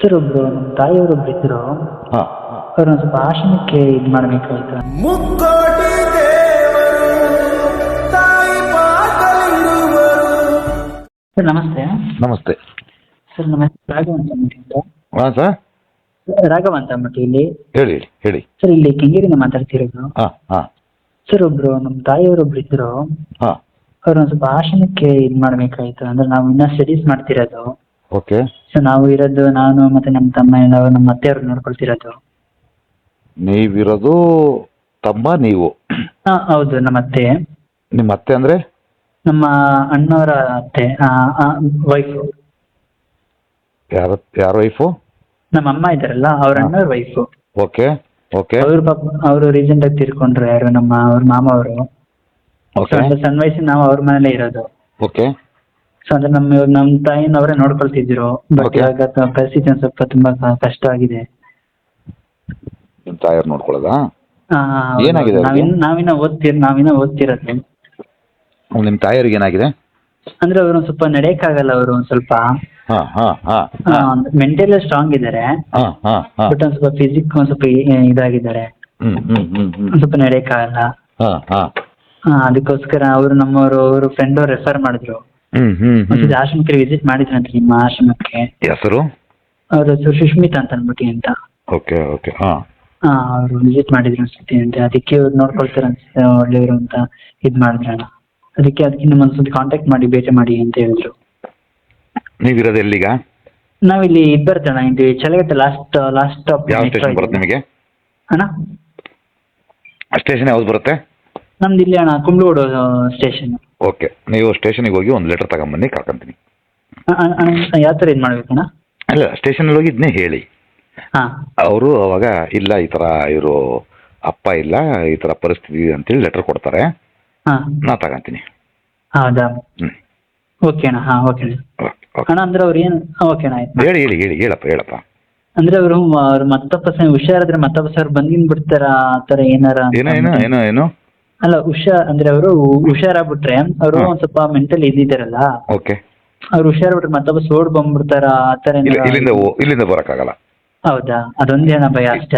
Sir ಒಬ್ರು ನಮ್ಮ ತಾಯಿಯವರೊಬ್ರು ಇದ್ರು. ಹಾಂ ಅವ್ರನ್ನ ಸ್ವಲ್ಪ ಆಶ್ರಮಕ್ಕೆ ಇದು ಮಾಡಬೇಕಾಯ್ತು. ಮುಕ್ಕೋಟಿ ದೇವರು ತಾಯಿ ಪಾದಲಿರುವರು. ಸರ್ ನಮಸ್ತೆ. ನಮಸ್ತೆ. ಸರ್ ನಮ್ಮ ಹೆಸರು ರಾಘವ ಅಂತ ಅಂದ್ಬಿಟ್ಟು ಅಂತ. ಹಾಂ ಸರ್, ರಾಘವ ಅಂತ ಅಂದ್ಬಿಟ್ಟು ಇಲ್ಲಿ. ಹೇಳಿ ಹೇಳಿ ಹೇಳಿ. ಸರ್ ಇಲ್ಲಿ ಕೆಂಗೇರಿಯಿಂದ ಮಾತಾಡ್ತಿರೋದು. ಹಾಂ ಹಾಂ ಸರ್ ಒಬ್ರು ನಮ್ಮ ತಾಯಿಯವರೊಬ್ರು ಇದ್ರು. ಹಾಂ ಅವ್ರನ್ನ ಸ್ವಲ್ಪ ಆಶ್ರಮಕ್ಕೆ ಇದು ಮಾಡಬೇಕಾಯ್ತು. ಅಂದ್ರೆ ನಾವು ಇನ್ನೂ ಸ್ಟಡೀಸ್ ಮಾಡ್ತಿರೋದು. ಓಕೆ. ಸೊ ನಾವು ಇರೋದು ನಾನು ಮತ್ತೆ ನಮ್ಮ ತಮ್ಮ ನಾವು ನಮ್ಮ ಅತ್ತೆಯವ್ರು ನೋಡ್ಕೊಳ್ತಿರೋದು. ನೀವಿರೋದು ತಮ್ಮ ನೀವು? ಹಾಂ ಹೌದು, ನಮ್ಮ ಅತ್ತೆ. ನಿಮ್ಮ ಅತ್ತೆ ಅಂದರೆ? ನಮ್ಮ ಅಣ್ಣವರ ಅತ್ತೆ ವೈಫು. ಯಾರ ವೈಫು? ನಮ್ಮ ಅಮ್ಮ ಇದ್ದಾರಲ್ಲ ಅವ್ರ ಅಣ್ಣವ್ರ ವೈಫು. ಓಕೆ ಓಕೆ ಅವ್ರ ಪಾಪ ಅವರು ರೀಸೆಂಟ್ ಆಗಿ ತೀರ್ಕೊಂಡ್ರು. ಯಾರು ಅವ್ರ ಮಾಮ ಅವರು. ಓಕೆ ಸಣ್ಣ ವಯಸ್ಸಿನ ನಾವು ಅವ್ರ ಮನೇಲೇ ಇರೋದು. ಓಕೆ. ಸೊ ಅಂದ್ರೆ ನಮ್ಮ ತಾಯಿನ ಅವರೇ ನೋಡ್ಕೊಳ್ತಿದ್ರು. But Okay. ಇವಾಗ ಪರಿಸ್ಥಿತಿ ಒಂದು ಸ್ವಲ್ಪ ತುಂಬಾ ಕಷ್ಟವಾಗಿದೆ. ನಿಮ್ಮ ತಾಯಿಯವ್ರು ನೋಡ್ಕೊಳ್ಳೋದಾ? ಆ, ಏನಾಗಿದೆ ಅವ್ರಿಗೆ? ನಾವಿನ್ನ ಓದ್ತಿರೋದು. ನಿಮ್ಮ ತಾಯಿಯವ್ರಿಗೆ ಏನಾಗಿದೆ? ಅಂದ್ರೆ ಅವರು ಸ್ವಲ್ಪ ನಡೆಯಕ್ಕಾಗಲ್ಲ. ಅವರು ಒಂದು ಸ್ವಲ್ಪ ಹಾಂ ಹಾಂ ಹಾಂ ಮೆಂಟಲ್ ಸ್ಟ್ರಾಂಗ್ ಇದ್ದಾರೆ. ಹಾಂ ಹಾಂ ಹಾಂ ಬಟ್ ಒಂದು ಸ್ವಲ್ಪ ಫಿಸಿಕ್ ಒಂದು ಸ್ವಲ್ಪ ಇದಾಗಿದ್ದಾರೆ. ಒಂದು ಸ್ವಲ್ಪ ನಡೆಯಕ್ಕಾಗಲ್ಲ. ಹಾಂ ಹಾಂ ಅದಕ್ಕೋಸ್ಕರ ಅವರು ನಮ್ಮವರು ಅವರು ಫ್ರೆಂಡ್ ಅವ್ರು ರೆಫರ್ ಮಾಡಿದ್ರು. ಒಂದ್ಸತಿ ಆಶ್ರಮಕ್ಕೆ ವಿಸಿಟ್ ಮಾಡಿದ್ರಂತೆ ನಿಮ್ಮ ಆಶ್ರಮಕ್ಕೆ. ಹೆಸರು? ಅವ್ರ ಹೆಸರು ಸುಷ್ಮಿತಾ ಅಂತ ಅಂದ್ಬಿಟ್ಟು ಅಂತ. ಓಕೆ ಓಕೆ ಹಾಂ ಅವರು ವಿಸಿಟ್ ಮಾಡಿದ್ರು ಅನ್ಸುತ್ತೆ ಅಂತ. ಅದಕ್ಕೆ ಇವ್ರು ನೋಡ್ಕೊಳ್ತಾರೆ ಅನ್ಸುತ್ತೆ, ಒಳ್ಳೆಯವರು ಅಂತ ಇದು ಮಾಡಿದ್ರಣ. ಅದಕ್ಕೆ ನಿಮ್ಮೊಂದ್ಸತಿ ಕಾಂಟ್ಯಾಕ್ಟ್ ಮಾಡಿ ಭೇಟಿ ಮಾಡಿ ಅಂತ ಹೇಳಿದ್ರು. ನೀವಿರೋದು ಎಲ್ಲಿಗ? ನಾವಿಲ್ಲಿ ಇದು ಬರ್ತೇಣ, ಇದು ಚಲಗಟ್ಟೆ ಲಾಸ್ಟ್ ಸ್ಟಾಪ್. ಯಾವ ಸ್ಟೇಷನ್ ಬರುತ್ತೆ ನಿಮಗೆ? ಅಣ್ಣ ಸ್ಟೇಷನ್ ಯಾವ್ದು ಬರುತ್ತೆ? ನಮ್ದು ಇಲ್ಲಿ ಅಣ್ಣ ಕುಂಬ್ಳೂಡು ಸ್ಟೇಷನ್. ಓಕೆ, ನೀವು ಸ್ಟೇಷನಿಗೆ ಹೋಗಿ ಒಂದು ಲೆಟರ್ ತಗೊಂಬನ್ನಿ, ಕಳ್ಕೊಂತೀನಿ. ಯಾವ ಥರ ಇದು ಮಾಡ್ಬೇಕಣ್ಣ? ಅಲ್ಲ, ಸ್ಟೇಷನಲ್ಲಿ ಹೋಗಿ ಇದನ್ನೇ ಹೇಳಿ. ಹಾಂ ಅವರು ಅವಾಗ ಇಲ್ಲ ಈ ಥರ ಇವರು ಅಪ್ಪ ಇಲ್ಲ, ಈ ಥರ ಪರಿಸ್ಥಿತಿ ಅಂತೇಳಿ ಲೆಟರ್ ಕೊಡ್ತಾರೆ. ಹಾಂ ನಾ ತಗೊಂತೀನಿ. ಹೌದಾ? ಹ್ಞೂ ಓಕೆ ಅಣ್ಣ. ಹಾಂ ಓಕೆ ಅಣ್ಣ. ಓಕೆ ಓಕೆ ಅಣ್ಣ ಅಂದ್ರೆ ಅವ್ರು ಏನು? ಓಕೆ ಅಣ್ಣ ಆಯ್ತು. ಹೇಳಿ ಹೇಳಿ ಹೇಳಿ ಹೇಳಪ್ಪ. ಅಂದ್ರೆ ಅವರು ಮತ್ತೊಬ್ಬ ಹುಷಾರಾದ್ರೆ ಮತ್ತೊಬ್ಬ ಸರ್ ಬಂದಿನ್ ಬಿಡ್ತಾರ ಆ ಥರ ಏನಾರ ಅಂತ ಏನೋ ಏನೋ ಏನೋ ಏನೋ ಅಲ್ಲ ಅಂದ್ರೆ ಅವರು ಹುಷಾರಾಗ್ಬಿಟ್ರೆ ಅವರು ಒಂದ್ ಸ್ವಲ್ಪ ಮೆಂಟಲ್ ಇದ್ದಿದ್ದಾರಲ್ಲ, ಓಕೆ. ಅವ್ರು ಹುಷಾರಾಗ್ಬಿಟ್ರೆ ಮತ್ತೊಬ್ಬ ಸೋಡ್ ಬಂದ್ಬಿಡ್ತಾರ ಆ ಥರ ಇಲ್ಲಿಂದ ಬರೋಕ್ಕಾಗಲ್ಲ. ಹೌದಾ? ಅದೊಂದೇನ ಭಯ ಅಷ್ಟೇ.